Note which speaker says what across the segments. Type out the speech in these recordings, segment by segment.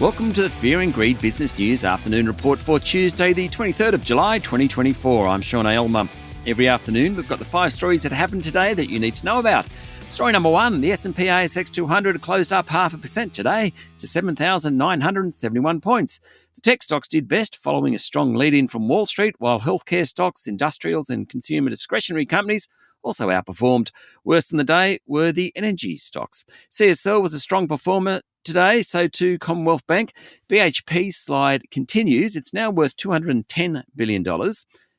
Speaker 1: Welcome to the Fear and Greed Business News Afternoon Report for Tuesday, the 23rd of July, 2024. I'm Sean Aylmer. Every afternoon, we've got the 5 stories that happened today that you need to know about. Story number 1, the S&P ASX 200 closed up 0.5% today to 7,971 points. The tech stocks did best, following a strong lead-in from Wall Street, while healthcare stocks, industrials and consumer discretionary companies also outperformed. Worse than the day were the energy stocks. CSL was a strong performer today, so too Commonwealth Bank. BHP's slide continues. It's now worth $210 billion.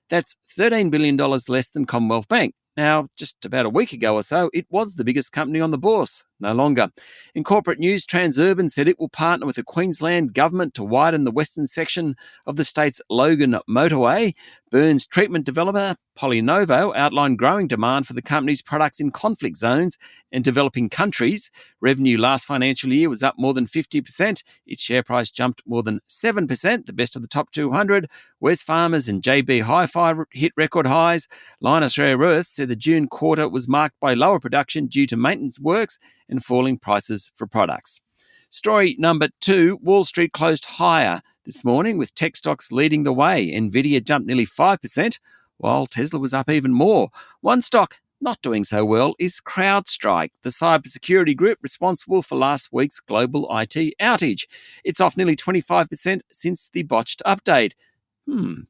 Speaker 1: That's $13 billion less than Commonwealth Bank. Now, just about a week ago or so, it was the biggest company on the bourse. No longer. In corporate news, Transurban said it will partner with the Queensland government to widen the western section of the state's Logan motorway. Burns treatment developer PolyNovo outlined growing demand for the company's products in conflict zones and developing countries. Revenue last financial year was up more than 50%. Its share price jumped more than 7%, the best of the top 200. Wesfarmers and JB Hi-Fi hit record highs. Lynas Rare Earths said the June quarter was marked by lower production due to maintenance works and falling prices for products. Story number 2, Wall Street closed higher this morning with tech stocks leading the way. Nvidia jumped nearly 5%, while Tesla was up even more. One stock not doing so well is CrowdStrike, the cybersecurity group responsible for last week's global IT outage. It's off nearly 25% since the botched update.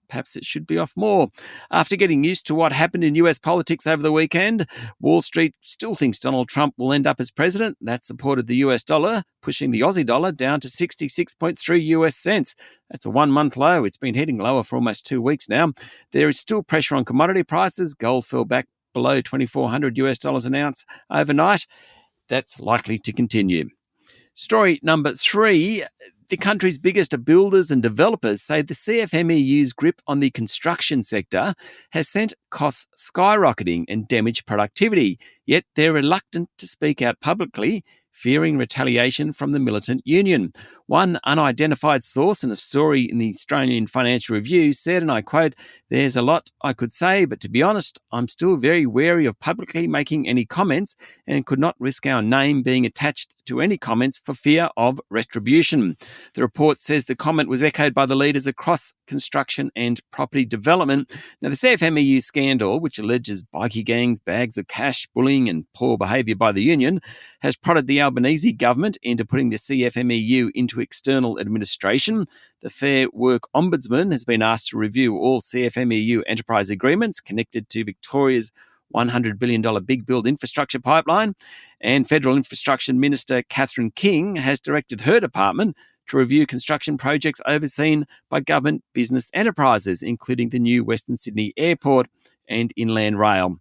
Speaker 1: Perhaps it should be off more. After getting used to what happened in US politics over the weekend, Wall Street still thinks Donald Trump will end up as president. That supported the US dollar, pushing the Aussie dollar down to 66.3 US cents. That's a 1-month low. It's been heading lower for almost 2 weeks now. There is still pressure on commodity prices. Gold fell back below $2,400 US dollars an ounce overnight. That's likely to continue. Story number 3. The country's biggest builders and developers say the CFMEU's grip on the construction sector has sent costs skyrocketing and damaged productivity, yet they're reluctant to speak out publicly, fearing retaliation from the militant union. One unidentified source in a story in the Australian Financial Review said, and I quote, "There's a lot I could say, but to be honest, I'm still very wary of publicly making any comments and could not risk our name being attached to any comments for fear of retribution." The report says the comment was echoed by the leaders across construction and property development. Now, the CFMEU scandal, which alleges bikie gangs, bags of cash, bullying and poor behaviour by the union, has prodded the Albanese government into putting the CFMEU into external administration. The Fair Work Ombudsman has been asked to review all CFMEU enterprise agreements connected to Victoria's $100 billion big build infrastructure pipeline. And Federal Infrastructure Minister Catherine King has directed her department to review construction projects overseen by government business enterprises, including the new Western Sydney Airport and Inland Rail.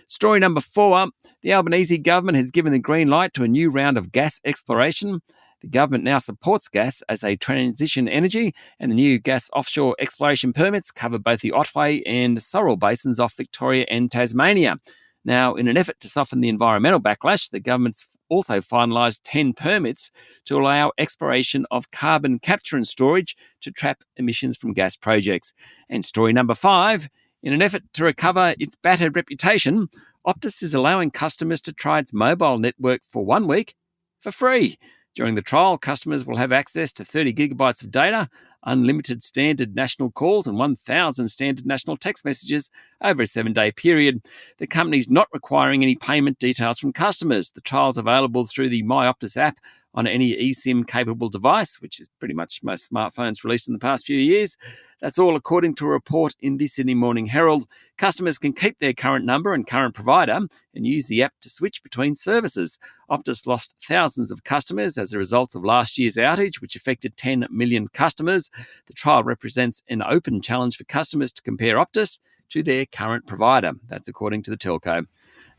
Speaker 1: Story number 4, the Albanese government has given the green light to a new round of gas exploration. The government now supports gas as a transition energy, and the new gas offshore exploration permits cover both the Otway and Sorrel basins off Victoria and Tasmania. Now, in an effort to soften the environmental backlash, the government's also finalised 10 permits to allow exploration of carbon capture and storage to trap emissions from gas projects. And story number 5, in an effort to recover its battered reputation, Optus is allowing customers to try its mobile network for 1 week for free. During the trial, customers will have access to 30 gigabytes of data, unlimited standard national calls and 1,000 standard national text messages over a 7-day period. The company's not requiring any payment details from customers. The trial's available through the My Optus app on any eSIM-capable device, which is pretty much most smartphones released in the past few years. That's all according to a report in the Sydney Morning Herald. Customers can keep their current number and current provider and use the app to switch between services. Optus lost thousands of customers as a result of last year's outage, which affected 10 million customers. The trial represents an open challenge for customers to compare Optus to their current provider. That's according to the telco.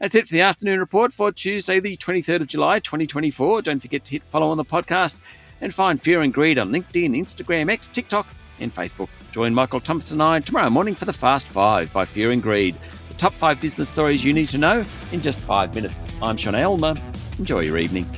Speaker 1: That's it for the afternoon report for Tuesday, the 23rd of July, 2024. Don't forget to hit follow on the podcast and find Fear and Greed on LinkedIn, Instagram, X, TikTok and Facebook. Join Michael Thompson and I tomorrow morning for the Fast 5 by Fear and Greed. The top 5 business stories you need to know in just 5 minutes. I'm Sean Aylmer. Enjoy your evening.